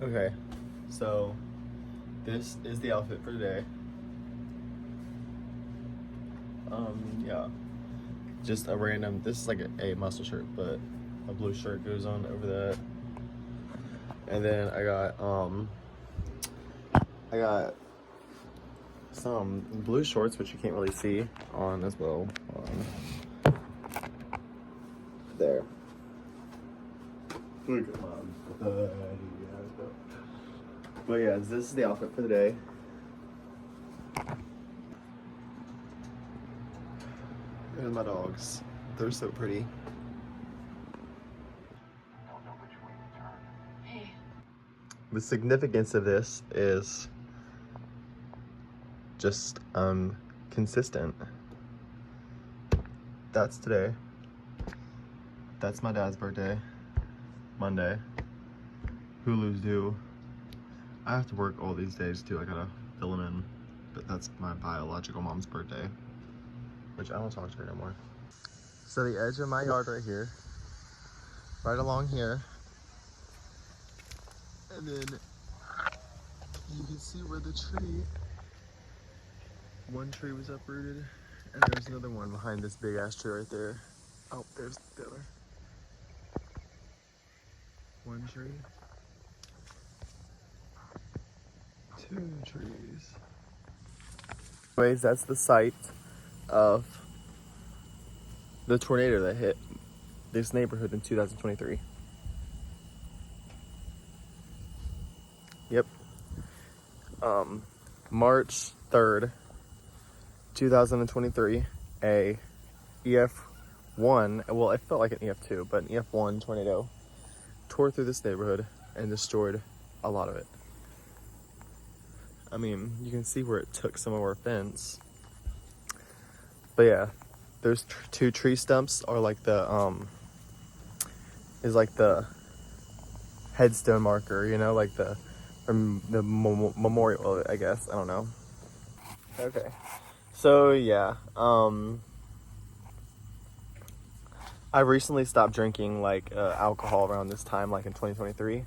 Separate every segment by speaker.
Speaker 1: Okay, so this is the outfit for today. Yeah, just a random, this is like a muscle shirt, but a blue shirt goes on over that. And then I got some blue shorts, which you can't really see on as well. There. Look at mom. But yeah, this is the outfit for the day. And my dogs. They're so pretty.
Speaker 2: Hey.
Speaker 1: The significance of this is just consistent. That's today. That's my dad's birthday. Monday. Hulu's due. I have to work all these days too. I gotta fill them in. But that's my biological mom's birthday, which I don't talk to her no more. So the edge of my yard right here, right along here, and then you can see where the tree, one tree was uprooted, and there's another one behind this big ass tree right there. Oh, there's the other. One tree, two trees. Anyways, that's the site of the tornado that hit this neighborhood in 2023. Yep. March 3rd, 2023, a EF1, well, it felt like an EF2, but an EF1 tornado tore through this neighborhood and destroyed a lot of it. I mean, you can see where it took some of our fence. But yeah, those two tree stumps are like the headstone marker, you know, like the memorial, I guess. I don't know. Okay. So yeah, I recently stopped drinking like alcohol around this time, like in 2023.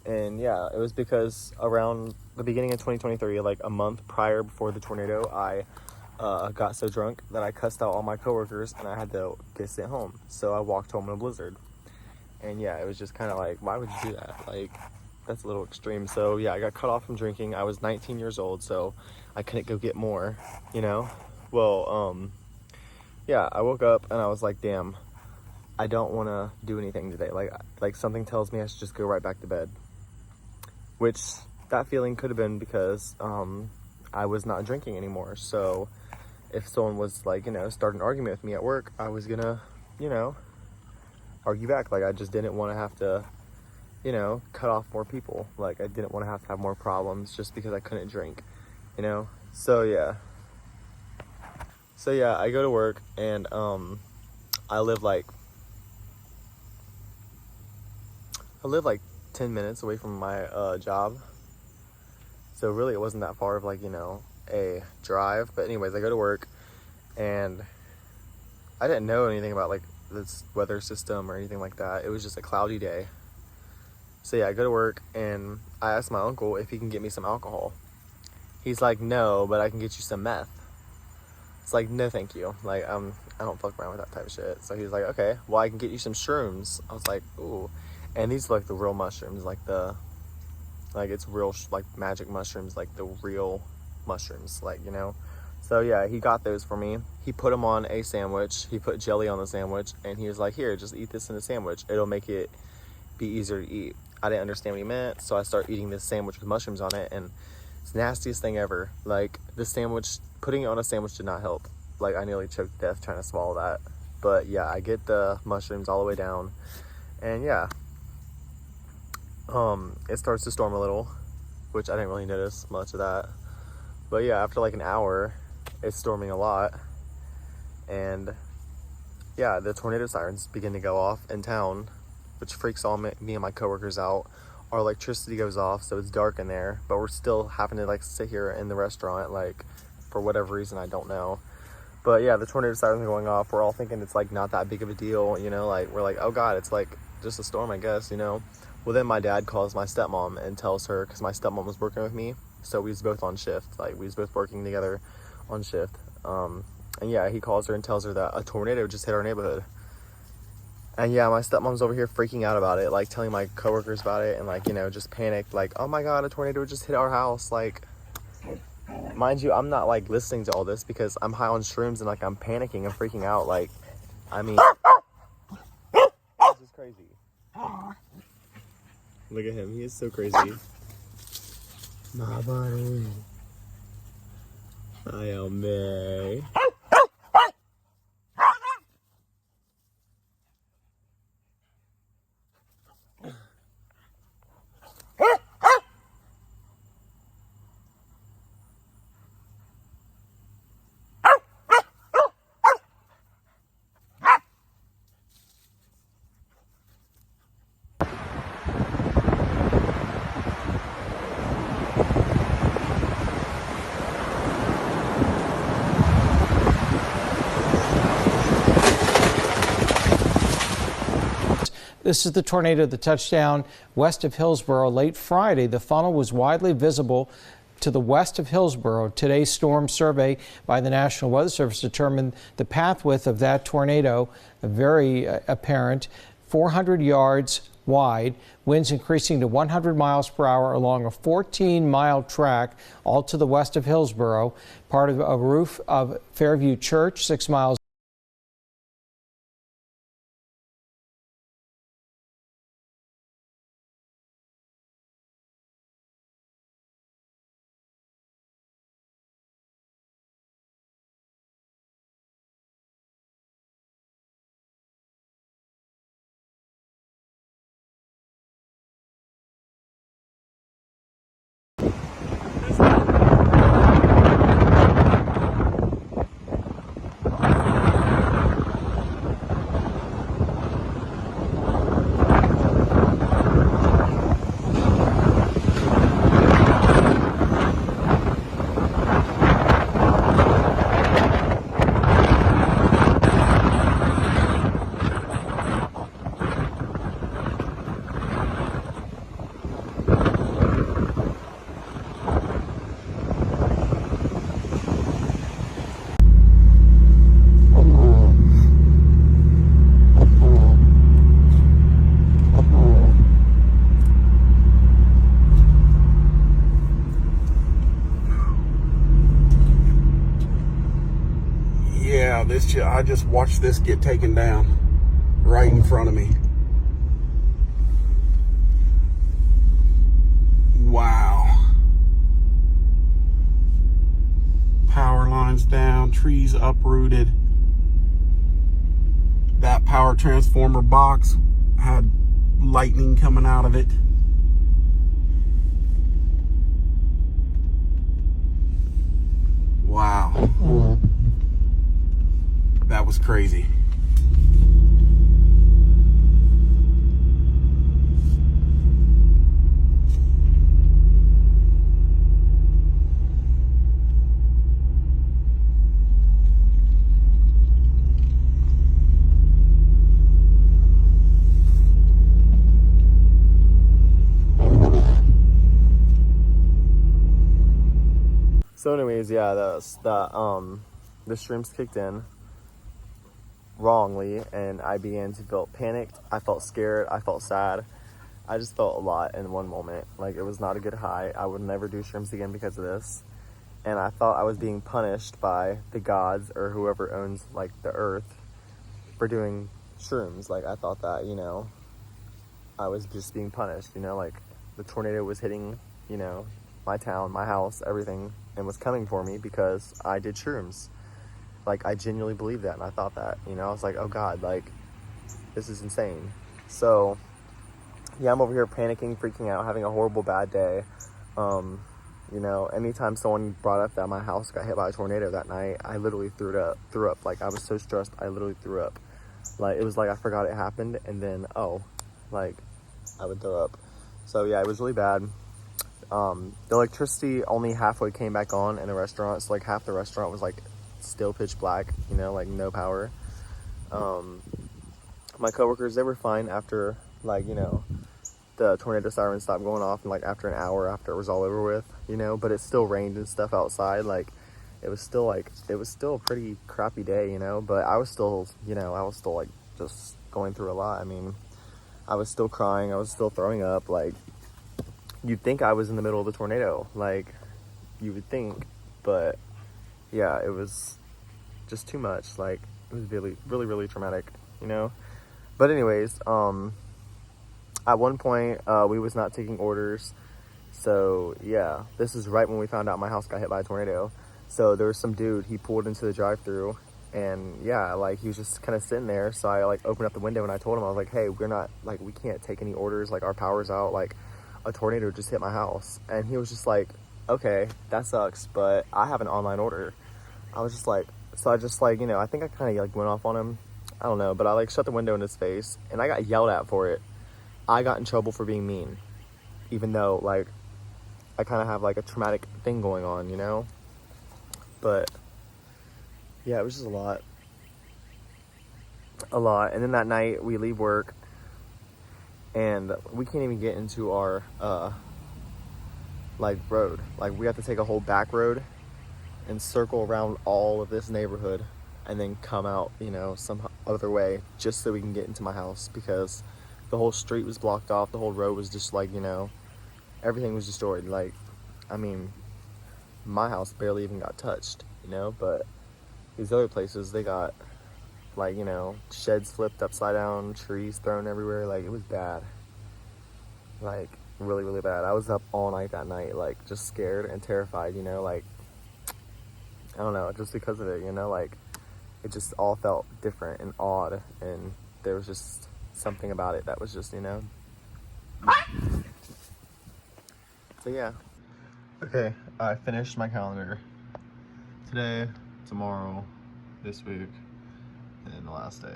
Speaker 1: And yeah, it was because around the beginning of 2023, like a month prior before the tornado, I got so drunk that I cussed out all my coworkers and I had to get sent home. So I walked home in a blizzard. And yeah, it was just kind of like, why would you do that? Like, that's a little extreme. So yeah, I got cut off from drinking. I was 19 years old, so I couldn't go get more, you know? Well, yeah, I woke up and I was like, damn, I don't want to do anything today. Like something tells me I should just go right back to bed. Which that feeling could have been because I was not drinking anymore. So if someone was like, you know, start an argument with me at work, I was gonna, you know, argue back. Like I just didn't want to have to, you know, cut off more people. Like I didn't want to have more problems just because I couldn't drink, you know? So yeah, I go to work and I live like 10 minutes away from my job. So really it wasn't that far of like, you know, a drive. But anyways, I go to work and I didn't know anything about like this weather system or anything like that. It was just a cloudy day. So yeah, I go to work and I asked my uncle if he can get me some alcohol. He's like, no, but I can get you some meth. It's like, no, thank you. Like, I don't fuck around with that type of shit. So he's like, okay, well, I can get you some shrooms. I was like, ooh. And these are like the real mushrooms, like it's real, like magic mushrooms, like the real mushrooms, like, you know? So yeah, he got those for me. He put them on a sandwich. He put jelly on the sandwich and he was like, here, just eat this in a sandwich. It'll make it be easier to eat. I didn't understand what he meant. So I started eating this sandwich with mushrooms on it and it's the nastiest thing ever. Like the sandwich, putting it on a sandwich did not help. Like I nearly choked to death trying to swallow that. But yeah, I get the mushrooms all the way down and yeah. It starts to storm a little, which I didn't really notice much of that. But yeah, after like an hour, it's storming a lot. And yeah, the tornado sirens begin to go off in town, which freaks all me and my coworkers out. Our electricity goes off, so it's dark in there, but we're still having to like sit here in the restaurant, like for whatever reason, I don't know. But yeah, the tornado sirens are going off. We're all thinking it's like not that big of a deal, you know, like we're like, oh God, it's like just a storm, I guess, you know. Well, then my dad calls my stepmom and tells her, because my stepmom was working with me, so we was both on shift. Like, we was both working together on shift. And yeah, he calls her and tells her that a tornado just hit our neighborhood. And yeah, my stepmom's over here freaking out about it, like telling my coworkers about it, and like, you know, just panicked, like, oh my God, a tornado just hit our house. Like, mind you, I'm not like listening to all this because I'm high on shrooms and like I'm panicking and freaking out. Like, I mean, this is crazy. Look at him, he is so crazy. My buddy. I am May.
Speaker 2: This is the tornado that touched down west of Hillsborough late Friday. The funnel was widely visible to the west of Hillsborough. Today's storm survey by the National Weather Service determined the path width of that tornado, very apparent, 400 yards wide, winds increasing to 100 miles per hour along a 14-mile track all to the west of Hillsborough, part of a roof of Fairview Church, 6 miles.
Speaker 3: I just watched this get taken down right in front of me. Wow. Power lines down, trees uprooted. That power transformer box had lightning coming out of it. Wow. That was crazy.
Speaker 1: So anyways, yeah, the shrooms kicked in wrongly, and I began to feel panicked. I felt scared. I felt sad. I just felt a lot in one moment. Like, it was not a good high. I would never do shrooms again because of this. And I thought I was being punished by the gods or whoever owns, like, the earth for doing shrooms. Like, I thought that, you know, I was just being punished, you know, like, the tornado was hitting, you know, my town, my house, everything, and was coming for me because I did shrooms. Like, I genuinely believed that, and I thought that, you know, I was like, oh God, like, this is insane. So, yeah, I'm over here panicking, freaking out, having a horrible bad day. You know, anytime someone brought up that my house got hit by a tornado that night, I literally threw up. Like, I was so stressed, I literally threw up. Like, it was like I forgot it happened, and then, like, I would throw up. So, yeah, it was really bad. The electricity only halfway came back on in the restaurant, so, like, half the restaurant was, like, still pitch black, you know, like, no power. My coworkers, they were fine after, like, you know, the tornado siren stopped going off, and like after an hour after it was all over with, you know, but it still rained and stuff outside. Like it was still a pretty crappy day, you know, but I was still, you know, like just going through a lot. I mean, I was still crying, I was still throwing up. Like, you'd think I was in the middle of the tornado, like you would think, but yeah, it was just too much. Like, it was really, really, really traumatic, you know. But anyways, at one point, we was not taking orders. So yeah, this is right when we found out my house got hit by a tornado. So there was some dude, he pulled into the drive-thru, and yeah, like he was just kind of sitting there. So I like opened up the window and I told him, I was like, hey, we can't take any orders. Like, our power's out. Like, a tornado just hit my house. And he was just like, okay, that sucks, but I have an online order. I was just like, so I just like, you know, I think I kind of like went off on him. I don't know, but I like shut the window in his face, and I got yelled at for it. I got in trouble for being mean, even though like I kind of have like a traumatic thing going on, you know. But yeah, it was just a lot. And then that night we leave work, and we can't even get into our like road. Like, we have to take a whole back road and circle around all of this neighborhood and then come out, you know, some other way just so we can get into my house, because the whole street was blocked off. The whole road was just like, you know, everything was destroyed. Like, I mean, my house barely even got touched, you know, but these other places, they got like, you know, sheds flipped upside down, trees thrown everywhere. Like, it was bad. Like, really, really bad. I was up all night that night, like, just scared and terrified, you know, like, I don't know, just because of it, you know, like, it just all felt different and odd, and there was just something about it that was just, you know. So yeah. Okay, I finished my calendar. Today, tomorrow, this week, and the last day.